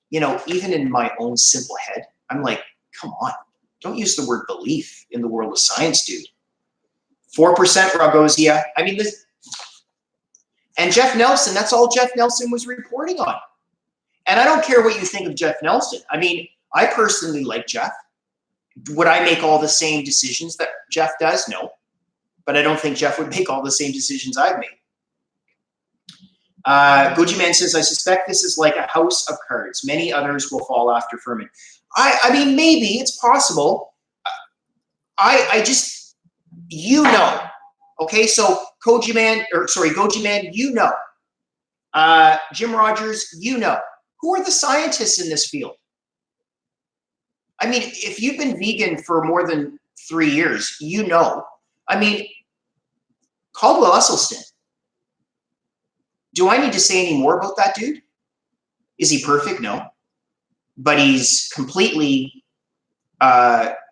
you know, even in my own simple head, I'm like, come on, don't use the word belief in the world of science, dude. 4% Ragosia. I mean, this. And Jeff Nelson, that's all Jeff Nelson was reporting on. And I don't care what you think of Jeff Nelson. I mean, I personally like Jeff. Would I make all the same decisions that Jeff does? No. But I don't think Jeff would make all the same decisions I've made. Goji Man says, I suspect this is like a house of cards. Many others will fall after Fuhrman. I mean, maybe it's possible. I just, you know. Okay, so Goji Man, you know. Jim Rogers, you know. Who are the scientists in this field? I mean, if you've been vegan for more than 3 years, you know. I mean, Caldwell Esselstyn. Do I need to say any more about that dude? Is he perfect? No. But he's completely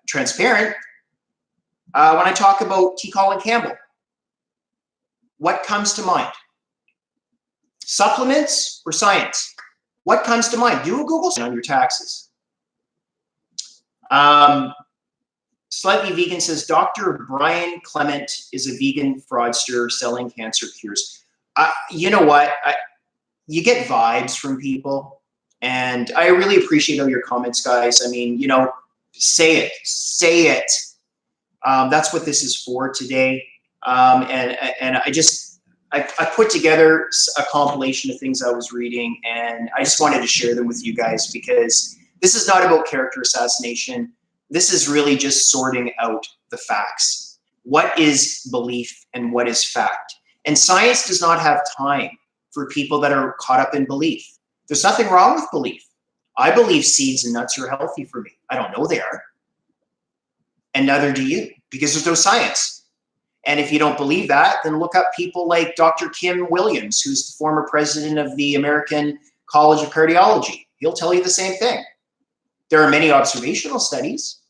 transparent. When I talk about T. Colin Campbell, what comes to mind? Supplements or science? What comes to mind? Do a Google search on your taxes. Slightly Vegan says, Dr. Brian Clement is a vegan fraudster selling cancer cures. You know what? You get vibes from people, and I really appreciate all your comments, guys. I mean, you know, say it, say it. That's what this is for today. And I put together a compilation of things I was reading, and I just wanted to share them with you guys because this is not about character assassination. This is really just sorting out the facts. What is belief and what is fact? And science does not have time for people that are caught up in belief. There's nothing wrong with belief. I believe seeds and nuts are healthy for me. I don't know they are. And neither do you, because there's no science. And if you don't believe that, then look up people like Dr. Kim Williams, who's the former president of the American College of Cardiology. He'll tell you the same thing. There are many observational studies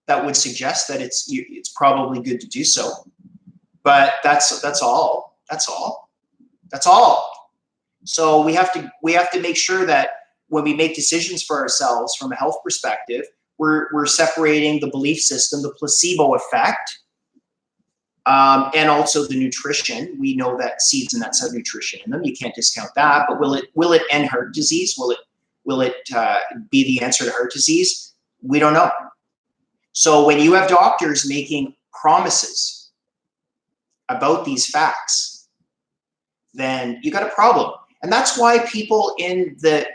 that would suggest that it's probably good to do so. But that's all. That's all. That's all. So we have to make sure that when we make decisions for ourselves from a health perspective, we're separating the belief system, the placebo effect, and also the nutrition. We know that seeds and nuts have nutrition in them. You can't discount that. But will it end heart disease? Will it be the answer to heart disease? We don't know. So when you have doctors making promises about these facts, then you got a problem. And that's why people in the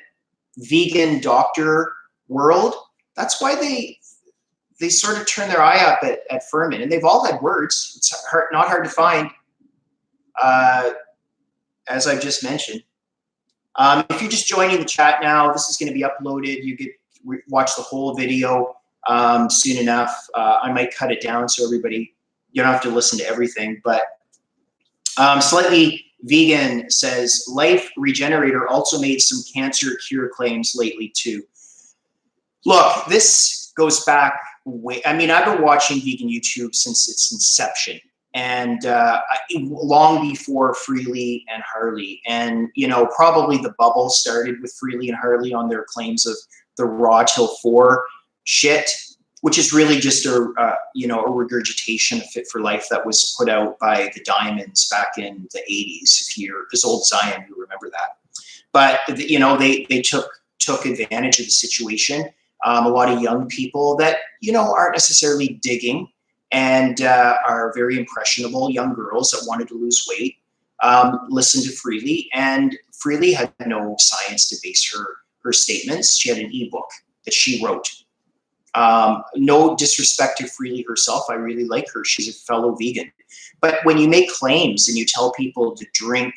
vegan doctor world, that's why they sort of turn their eye up at Fuhrman. And they've all had words. It's not hard to find, as I've just mentioned. If you're just joining the chat now, this is going to be uploaded. You get watch the whole video soon enough. I might cut it down so everybody, you don't have to listen to everything. But Slightly Vegan says, Life Regenerator also made some cancer cure claims lately too. Look, this goes back way. I mean, I've been watching vegan YouTube since its inception, and long before Freely and Harley. And you know, probably the bubble started with Freely and Harley on their claims of the raw till 4 shit, which is really just a regurgitation of Fit for Life that was put out by the Diamonds back in the 80s. If you're this old Zion, you remember that. But you know, they took advantage of the situation. A lot of young people that, you know, aren't necessarily digging and are very impressionable young girls that wanted to lose weight, listened to Freely, and Freely had no science to base her statements. She had an ebook that she wrote. No disrespect to Freely herself. I really like her. She's a fellow vegan. But when you make claims and you tell people to drink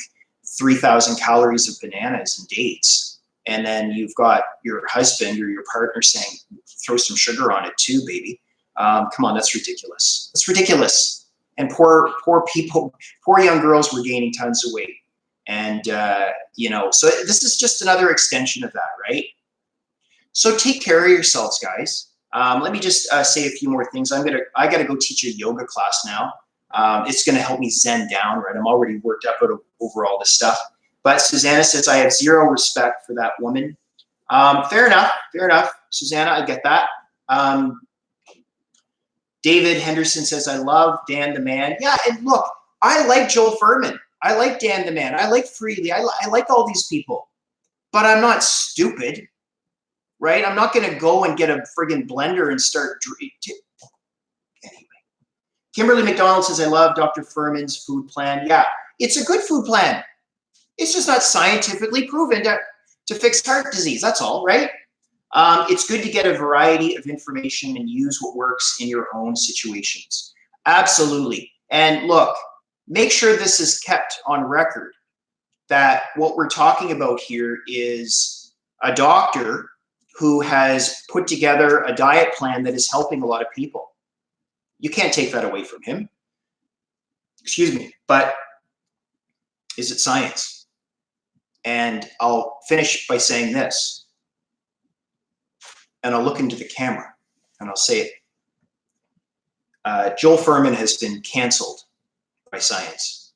3,000 calories of bananas and dates, and then you've got your husband or your partner saying, throw some sugar on it too, baby. Come on, that's ridiculous. That's ridiculous. And poor people, poor young girls were gaining tons of weight. And, you know, so this is just another extension of that, right? So take care of yourselves, guys. Let me just say a few more things. I got to go teach a yoga class now. It's going to help me zen down, right? I'm already worked up over all this stuff. But Susanna says, I have zero respect for that woman. Fair enough. Susanna, I get that. David Henderson says, I love Dan the Man. Yeah, and look, I like Joel Fuhrman. I like Dan the Man. I like Freely. I like all these people. But I'm not stupid, right? I'm not going to go and get a friggin' blender and start drinking. Anyway. Kimberly McDonald says, I love Dr. Fuhrman's food plan. Yeah, it's a good food plan. It's just not scientifically proven to fix heart disease. That's all, right? It's good to get a variety of information and use what works in your own situations. Absolutely. And look, make sure this is kept on record that what we're talking about here is a doctor who has put together a diet plan that is helping a lot of people. You can't take that away from him. Excuse me, but is it science? And I'll finish by saying this, and I'll look into the camera and I'll say it. Joel Fuhrman has been canceled by science.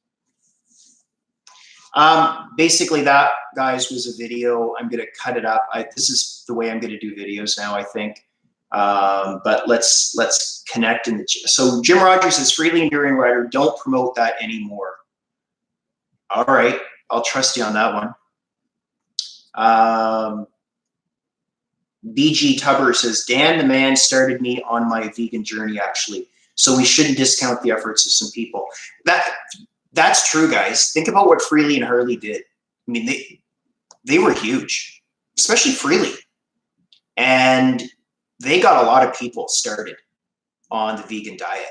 Basically that, guys, was a video. I'm going to cut it up. This is the way I'm going to do videos now, I think. But let's connect in the so Jim Rogers says freely enduring rider, don't promote that anymore. All right, I'll trust you on that one. BG Tubber says Dan the man started me on my vegan journey actually, so we shouldn't discount the efforts of some people. That's true, guys. Think about what Freely and Harley did. I mean, they were huge, especially Freely, and they got a lot of people started on the vegan diet.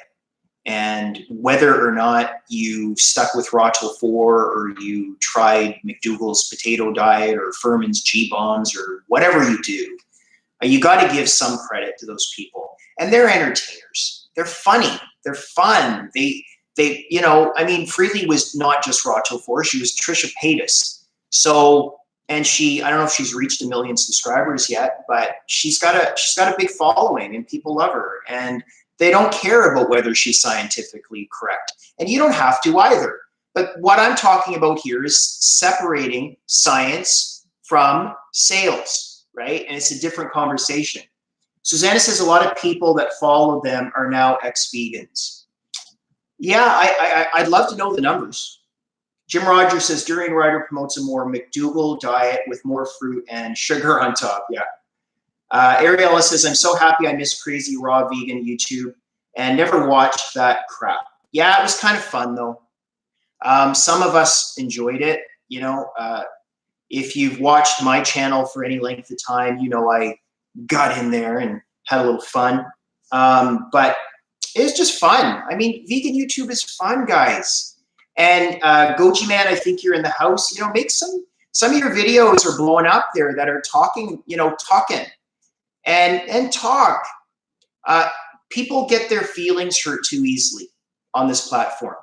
And whether or not you stuck with Rochelle 4 or you tried McDougall's potato diet or Fuhrman's G-bombs or whatever you do, you got to give some credit to those people. And they're entertainers. They're funny. They're fun. They you know, I mean, Freely was not just Rochelle 4. She was Trisha Paytas. So, and I don't know if she's reached 1 million subscribers yet, but she's got a big following and people love her. And they don't care about whether she's scientifically correct. And you don't have to either. But what I'm talking about here is separating science from sales, right? And it's a different conversation. Susanna says a lot of people that follow them are now ex-vegans. Yeah, I'd love to know the numbers. Jim Rogers says, During Rider promotes a more McDougall diet with more fruit and sugar on top. Yeah. Ariella says, I'm so happy I missed crazy raw vegan YouTube and never watched that crap. Yeah, it was kind of fun though. Some of us enjoyed it. You know, if you've watched my channel for any length of time, you know I got in there and had a little fun. But it was just fun. I mean, vegan YouTube is fun, guys. And Goji Man, I think you're in the house. You know, make some of your videos are blowing up there that are talking, you know, talking. And talk. People get their feelings hurt too easily on this platform,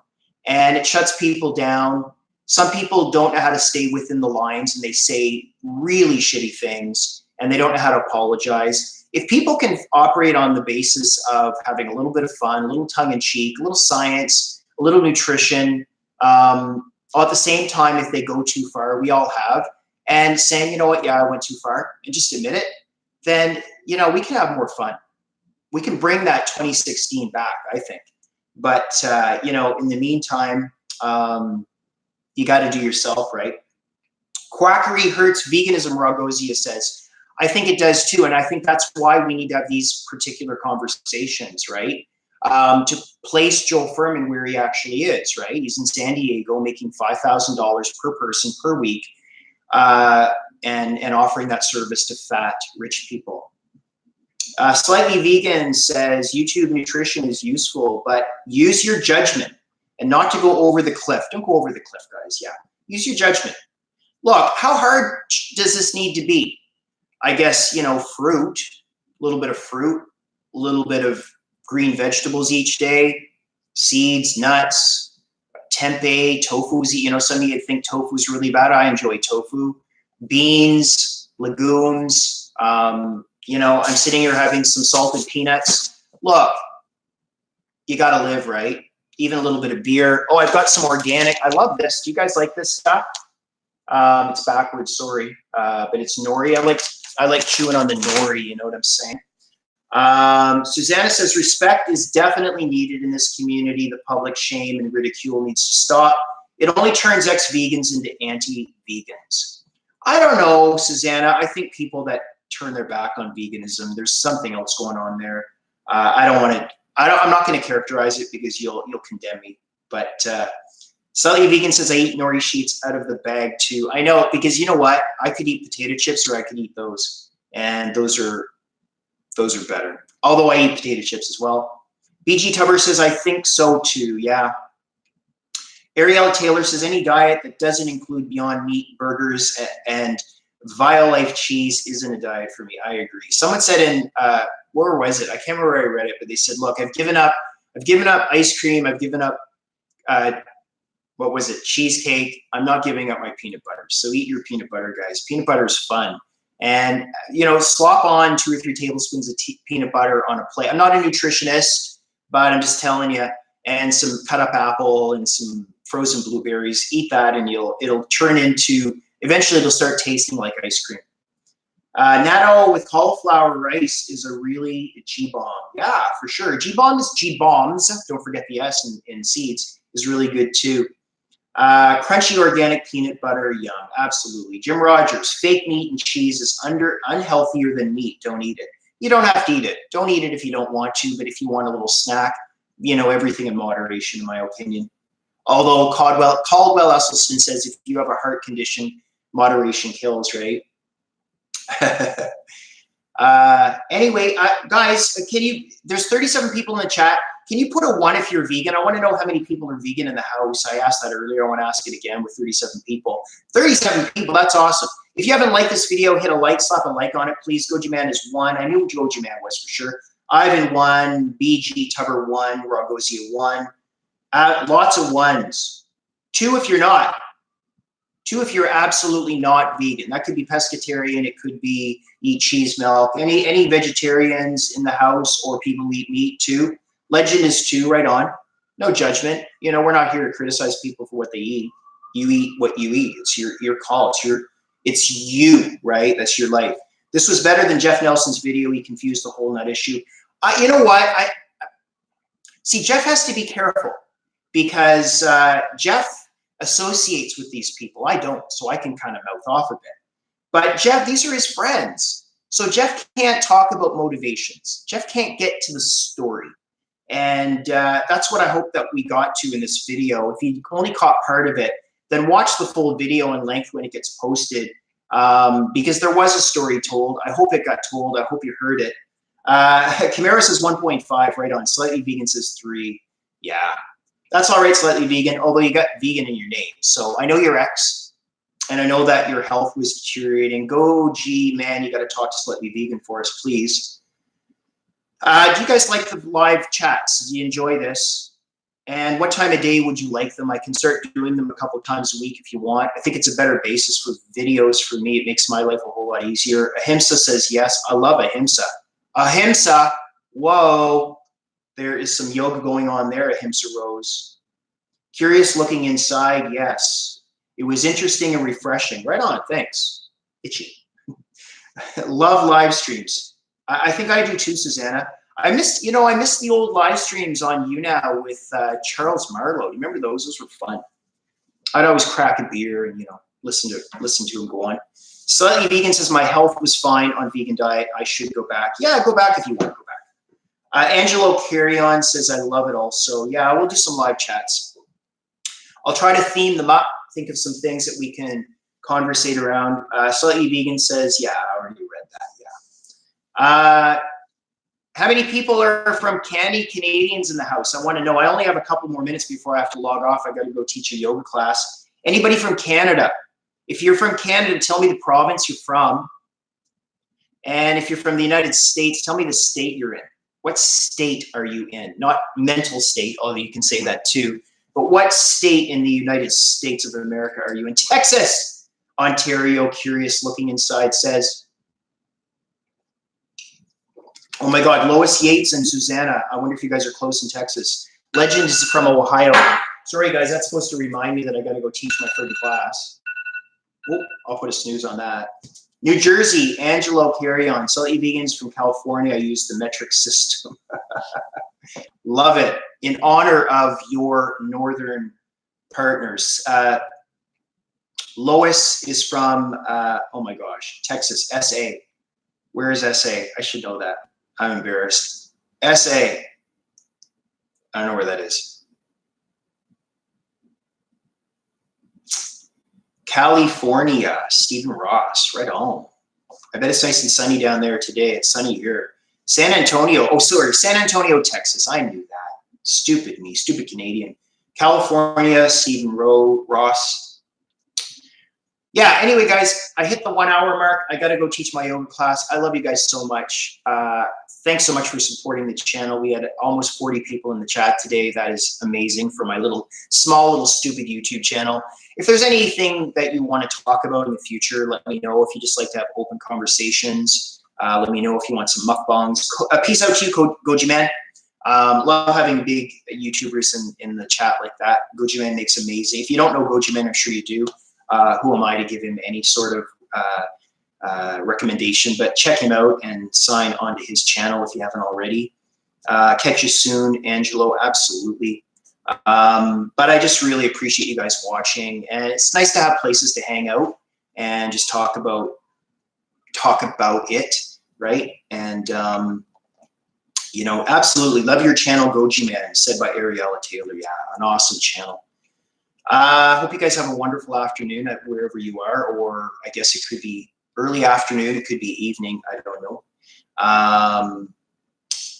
and it shuts people down. Some people don't know how to stay within the lines, and they say really shitty things, and they don't know how to apologize. If people can operate on the basis of having a little bit of fun, a little tongue-in-cheek, a little science, a little nutrition, at the same time, if they go too far, we all have, and saying, you know what, yeah, I went too far, and just admit it, then, you know, we can have more fun. We can bring that 2016 back, I think. But, you know, in the meantime, you got to do yourself, right? Quackery hurts veganism, Ragosia says. I think it does too. And I think that's why we need to have these particular conversations, right? To place Joel Fuhrman where he actually is, right? He's in San Diego making $5,000 per person per week. And offering that service to fat, rich people. Slightly Vegan says, YouTube nutrition is useful, but use your judgment and not to go over the cliff. Don't go over the cliff, guys. Yeah, use your judgment. Look, how hard does this need to be? I guess, you know, fruit, a little bit of fruit, a little bit of green vegetables each day, seeds, nuts, tempeh, tofu. You know, some of you think tofu is really bad. I enjoy tofu. Beans, legumes, you know, I'm sitting here having some salted peanuts. Look, you got to live, right? Even a little bit of beer. Oh, I've got some organic. I love this. Do you guys like this stuff? It's backwards, sorry. But it's nori. I like chewing on the nori, you know what I'm saying? Susanna says, respect is definitely needed in this community. The public shame and ridicule needs to stop. It only turns ex-vegans into anti-vegans. I don't know, Susanna. I think people that turn their back on veganism, there's something else going on there. I'm not going to characterize it because you'll condemn me. But Slightly Vegan says, I eat nori sheets out of the bag too. I know, because you know what? I could eat potato chips or I could eat those. And those are better. Although I eat potato chips as well. BG Tubber says, I think so too. Yeah. Ariel Taylor says, any diet that doesn't include Beyond Meat, burgers, and Violife cheese isn't a diet for me. I agree. Someone said in, where was it? I can't remember where I read it, but they said, look, I've given up ice cream. I've given up, what was it? Cheesecake. I'm not giving up my peanut butter. So eat your peanut butter, guys. Peanut butter is fun. And, you know, slop on 2 or 3 tablespoons of peanut butter on a plate. I'm not a nutritionist, but I'm just telling you, and some cut up apple and some frozen blueberries. Eat that and it'll turn into, eventually it'll start tasting like ice cream. Natto with cauliflower rice is a really G-bomb. Yeah, for sure. G-bombs, don't forget the S in seeds, is really good too. Crunchy organic peanut butter, yum, absolutely. Jim Rogers, fake meat and cheese is unhealthier than meat. Don't eat it. You don't have to eat it. Don't eat it if you don't want to, but if you want a little snack, you know, everything in moderation, in my opinion. Although Caldwell Esselstyn says if you have a heart condition, moderation kills, right? Anyway, guys, there's 37 people in the chat. Can you put a 1 if you're vegan? I want to know how many people are vegan in the house. I asked that earlier. I want to ask it again with 37 people. 37 people, that's awesome. If you haven't liked this video, hit a like, slap a like on it, please. Goji Man is 1. I knew Goji Man was for sure. Ivan 1, BG Tubber 1, Ragosia 1. Lots of 1s. 2 if you're not. 2 if you're absolutely not vegan. That could be pescatarian. It could be eat cheese, milk. Any vegetarians in the house or people who eat meat too. Legend is 2, right on. No judgment. You know, we're not here to criticize people for what they eat. You eat what you eat. It's your call. It's you, right? That's your life. This was better than Jeff Nelson's video. He confused the whole nut issue. You know what? See, Jeff has to be careful because Jeff associates with these people. I don't, so I can kind of mouth off a bit. But Jeff, these are his friends. So Jeff can't talk about motivations. Jeff can't get to the story. And that's what I hope that we got to in this video. If you only caught part of it, then watch the full video in length when it gets posted, because there was a story told. I hope it got told. I hope you heard it. Chimera says 1.5, right on. Slightly Vegan says 3. Yeah, that's all right, Slightly Vegan, although you got vegan in your name. So I know your ex, and I know that your health was deteriorating. Goji Man, you got to talk to Slightly Vegan for us, please. Do you guys like the live chats? Do you enjoy this? And what time of day would you like them? I can start doing them a couple of times a week if you want. I think it's a better basis for videos for me. It makes my life a whole lot easier. Ahimsa says yes. I love Ahimsa. Ahimsa, whoa. There is some yoga going on there, Ahimsa Rose. Curious looking inside, yes. It was interesting and refreshing. Right on, thanks. Itchy. Love live streams. I think I do too, Susanna. I missed the old live streams on YouNow with Charles Marlowe. Do you remember those? Those were fun. I'd always crack a beer and listen to him go on. Slightly Vegan says my health was fine on vegan diet. I should go back. Yeah, go back if you want to go back. Angelo Carrion says I love it also. Yeah, we'll do some live chats. I'll try to theme them up. Think of some things that we can conversate around. Slightly Vegan says, yeah, I already read that. How many people are from Canadians in the house? I want to know. I only have a couple more minutes before I have to log off. I got to go teach a yoga class. Anybody from Canada? If you're from Canada, tell me the province you're from. And if you're from the United States, tell me the state you're in. What state are you in? Not mental state, although you can say that too. But what state in the United States of America are you in? Texas, Ontario, curious looking inside says. Oh my God, Lois Yates and Susanna. I wonder if you guys are close in Texas. Legend is from Ohio. Sorry guys, that's supposed to remind me that I gotta go teach my third class. Oh, I'll put a snooze on that. New Jersey, Angelo Carry-On. Slightly Vegans from California. I use the metric system. Love it. In honor of your northern partners. Lois is from, oh my gosh, Texas, SA. Where is SA? I should know that. I'm embarrassed. SA. I don't know where that is. California. Stephen Ross. Right on. I bet it's nice and sunny down there today. It's sunny here. San Antonio. Oh, sorry. San Antonio, Texas. I knew that. Stupid me. Stupid Canadian. California. Stephen Ross. Yeah, anyway, guys, I hit the 1 hour mark. I got to go teach my yoga class. I love you guys so much. Thanks so much for supporting the channel. We had almost 40 people in the chat today. That is amazing for my small little stupid YouTube channel. If there's anything that you want to talk about in the future, let me know. If you just like to have open conversations, let me know if you want some mukbangs. Peace out to you, Goji Man. Love having big YouTubers in the chat like that. Goji Man makes amazing. If you don't know Goji Man, I'm sure you do. Who am I to give him any sort of recommendation, but check him out and sign on to his channel if you haven't already. Catch you soon, Angelo, absolutely. But I just really appreciate you guys watching, and it's nice to have places to hang out and just talk about it, right? And you know, absolutely love your channel, Goji Man, said by Ariella Taylor. Yeah, an awesome channel. Hope you guys have a wonderful afternoon at wherever you are, or I guess it could be early afternoon, it could be evening, I don't know.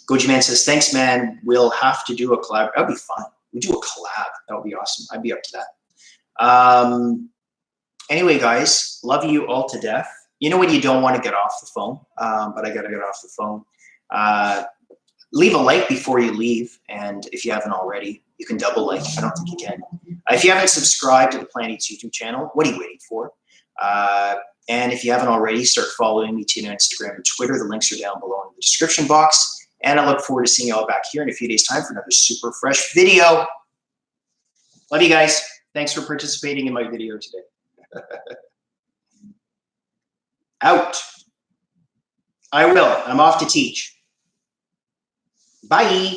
Goji Man says, thanks, man. We'll have to do a collab. That'd be fun. We do a collab. That would be awesome. I'd be up to that. Anyway, guys, love you all to death. You know when you don't want to get off the phone, but I got to get off the phone. Leave a like before you leave, and if you haven't already, you can double like. I don't think you can. If you haven't subscribed to the Planet Eats YouTube channel, what are you waiting for? And if you haven't already, start following me on Instagram and Twitter. The links are down below in the description box. And I look forward to seeing you all back here in a few days' time for another super fresh video. Love you guys. Thanks for participating in my video today. Out. I will. I'm off to teach. Bye.